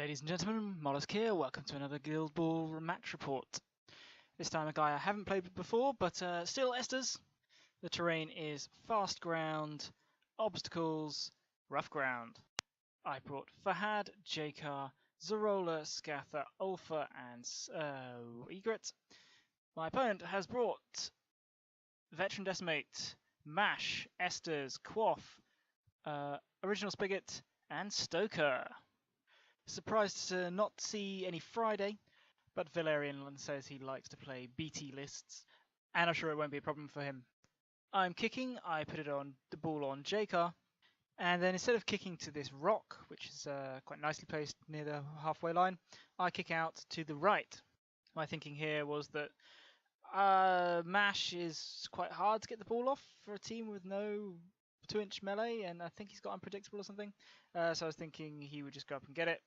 Ladies and gentlemen, Mollusk here, welcome to another Guild Ball match report. This time a guy I haven't played with before, but still Esters. The terrain is fast ground, obstacles, rough ground. I brought Fahad, Jakar, Zarola, Scatha, Ulfa and Egret. My opponent has brought Veteran Decimate, Mash, Esters, Quaff, Original Spigot and Stoker. Surprised to not see any Friday, but Valerian says he likes to play BT lists, and I'm sure it won't be a problem for him. I'm kicking, I put it on the ball on Jakar, and then instead of kicking to this rock, which is quite nicely placed near the halfway line, I kick out to the right. My thinking here was that Mash is quite hard to get the ball off for a team with no 2-inch melee, and I think he's got unpredictable or something, so I was thinking he would just go up and get it.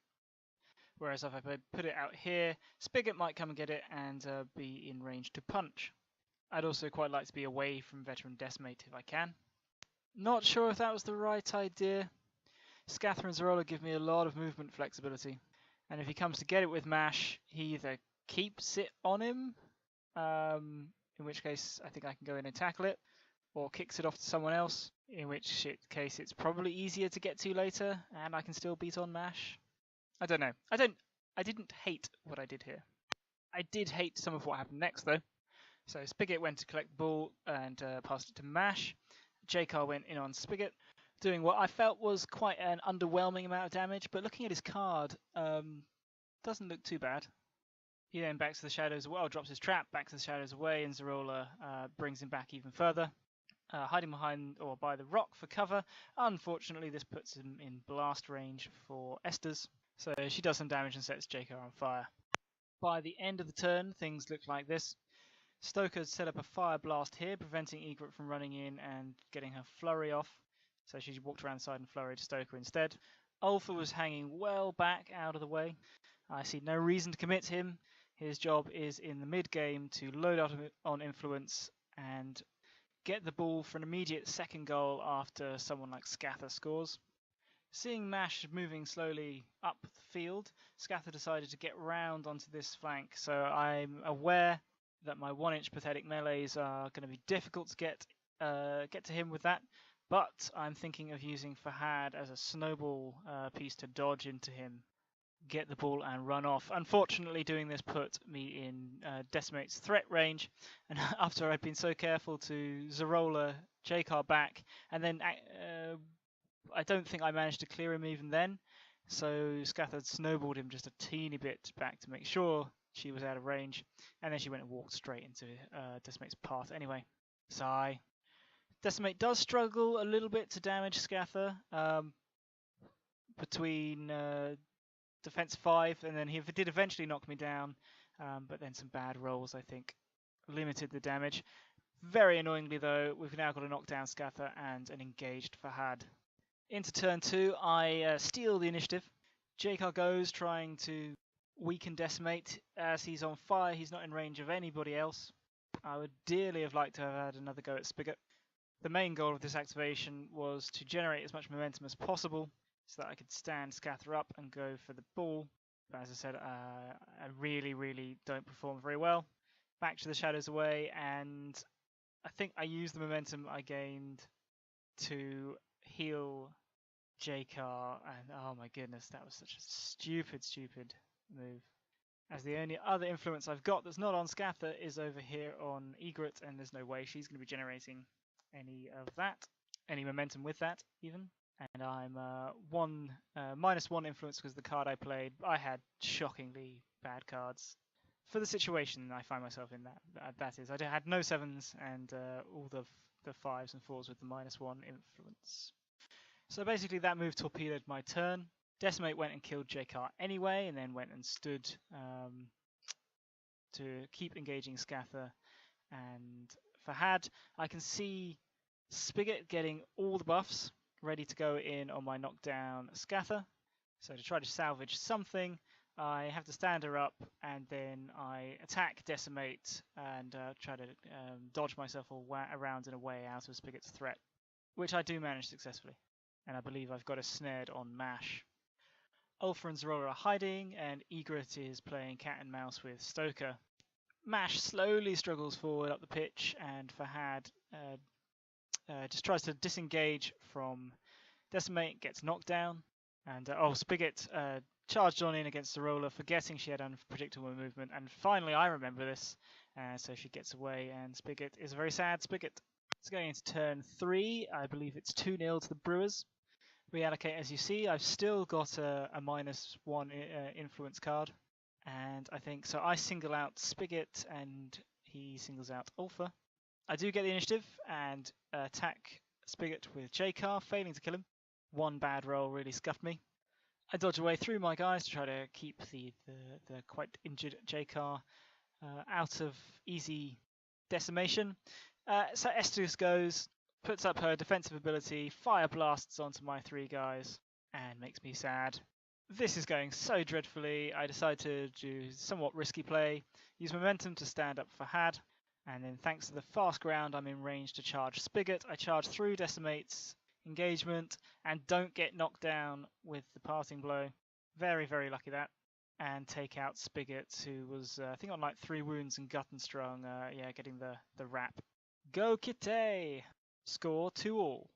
Whereas if I put it out here, Spigot might come and get it and be in range to punch. I'd also quite like to be away from Veteran Decimate if I can. Not sure if that was the right idea. Scatha and Zarola give me a lot of movement flexibility. And if he comes to get it with Mash, he either keeps it on him, in which case I think I can go in and tackle it, or kicks it off to someone else, in which case it's probably easier to get to later, and I can still beat on Mash. I don't know. I didn't hate what I did here. I did hate some of what happened next, though. So Spigot went to collect the ball and passed it to Mash. Jakar went in on Spigot, doing what I felt was quite an underwhelming amount of damage, but looking at his card, doesn't look too bad. He then backs to the shadows, drops his trap, backs to the shadows away, and Zarola brings him back even further. Hiding behind or by the rock for cover. Unfortunately, this puts him in blast range for Esters. So she does some damage and sets Jakar on fire. By the end of the turn, things look like this. Stoker set up a fire blast here, preventing Egret from running in and getting her flurry off. So she walked around the side and flurried Stoker instead. Ulfa was hanging well back out of the way. I see no reason to commit him. His job is in the mid-game to load out on influence and get the ball for an immediate second goal after someone like Scatha scores. Seeing Mash moving slowly up the field, Scatha decided to get round onto this flank, so I'm aware that my 1-inch pathetic melees are going to be difficult to get to him with that, but I'm thinking of using Fahad as a snowball piece to dodge into him, get the ball and run off. Unfortunately, doing this put me in Decimate's threat range, and after I'd been so careful to Zarola Jakar back, and then I don't think I managed to clear him even then, so Scatha snowballed him just a teeny bit back to make sure she was out of range, and then she went and walked straight into Decimate's path anyway. Sigh. Decimate does struggle a little bit to damage Scatha between defense 5, and then he did eventually knock me down, but then some bad rolls, I think, limited the damage. Very annoyingly though, we've now got a knockdown Scatha and an engaged Fahad. Into turn 2, I steal the initiative. Jakar goes, trying to weaken Decimate. As he's on fire, he's not in range of anybody else. I would dearly have liked to have had another go at Spigot. The main goal of this activation was to generate as much momentum as possible, so that I could stand Scatha up and go for the ball. But as I said, I really don't perform very well. Back to the shadows away, and I think I used the momentum I gained to heal Jakar, and oh my goodness, that was such a stupid move. As the only other influence I've got that's not on Scatha is over here on Egret, and there's no way she's going to be generating any of that, any momentum with that even. And I'm -1 influence because the card I played, I had shockingly bad cards for the situation I find myself in. That is, I had no 7s and all the 5s and 4s with the -1 influence. So basically that move torpedoed my turn. Decimate went and killed Jakar anyway, and then went and stood to keep engaging Scatha and Fahad. I can see Spigot getting all the buffs ready to go in on my knockdown Scatha. So to try to salvage something, I have to stand her up, and then I attack Decimate and try to dodge myself all around and away out of Spigot's threat, which I do manage successfully. And I believe I've got her snared on Mash. Ulfa and Zorola are hiding, and Egret is playing cat and mouse with Stoker. Mash slowly struggles forward up the pitch, and Fahad just tries to disengage from Decimate, gets knocked down, and Spigot charged on in against Zorola, forgetting she had unpredictable movement, and finally I remember this, so she gets away, and Spigot is a very sad Spigot. It's going into turn 3, I believe it's 2-0 to the Brewers. Reallocate, as you see, I've still got a -1 influence card, and I think so. I single out Spigot, and he singles out Ulfa. I do get the initiative and attack Spigot with J-Car, failing to kill him. One bad roll really scuffed me. I dodge away through my guys to try to keep the quite injured J-Car out of easy decimation. So Estus goes, puts up her defensive ability, fire blasts onto my 3 guys, and makes me sad. This is going so dreadfully. I decide to do somewhat risky play, use momentum to stand up for Had, and then thanks to the fast ground, I'm in range to charge Spigot. I charge through Decimate's engagement and don't get knocked down with the parting blow. Very, very lucky that. And take out Spigot, who was, I think, on like 3 wounds and Guttenstrung, getting the wrap. Go Kite! Score 2-all.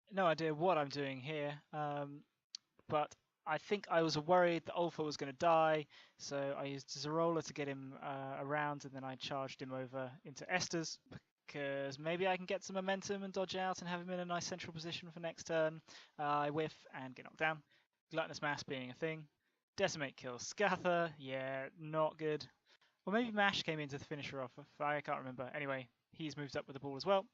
No idea what I'm doing here, but I think I was worried that Ulfa was going to die, so I used Zorola to get him around, and then I charged him over into Esther's, because maybe I can get some momentum and dodge out and have him in a nice central position for next turn. I whiff and get knocked down. Gluttonous Mass being a thing. Decimate kills Scather, yeah, not good. Or maybe Mash came in to finish her off, I can't remember. Anyway, he's moved up with the ball as well.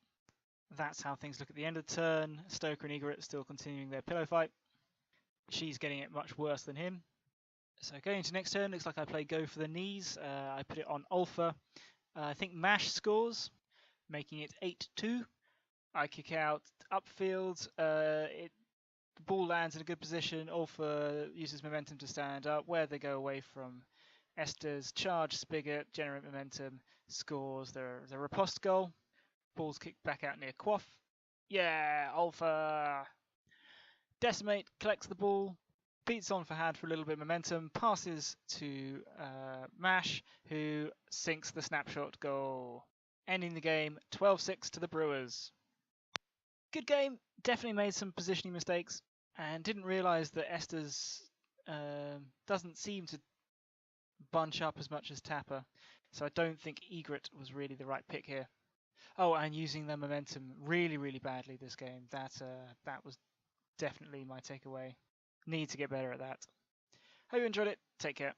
That's how things look at the end of the turn. Stoker and Egret still continuing their pillow fight. She's getting it much worse than him. So going into next turn, looks like I play go for the knees. I put it on Ulfa. I think Mash scores, making it 8-2. I kick out upfield. The ball lands in a good position. Ulfa uses momentum to stand up. Where they go away from Esther's, charge Spigot, generate momentum, scores the riposte goal. Ball's kicked back out near Quaff. Yeah, Ulfa. Decimate collects the ball, beats on for Had for a little bit of momentum, passes to Mash, who sinks the snapshot goal, ending the game 12-6 to the Brewers. Good game, definitely made some positioning mistakes, and didn't realise that Esther's doesn't seem to bunch up as much as Tapper, so I don't think Egret was really the right pick here. Oh, and using their momentum really, really badly this game. That was definitely my takeaway. Need to get better at that. Hope you enjoyed it. Take care.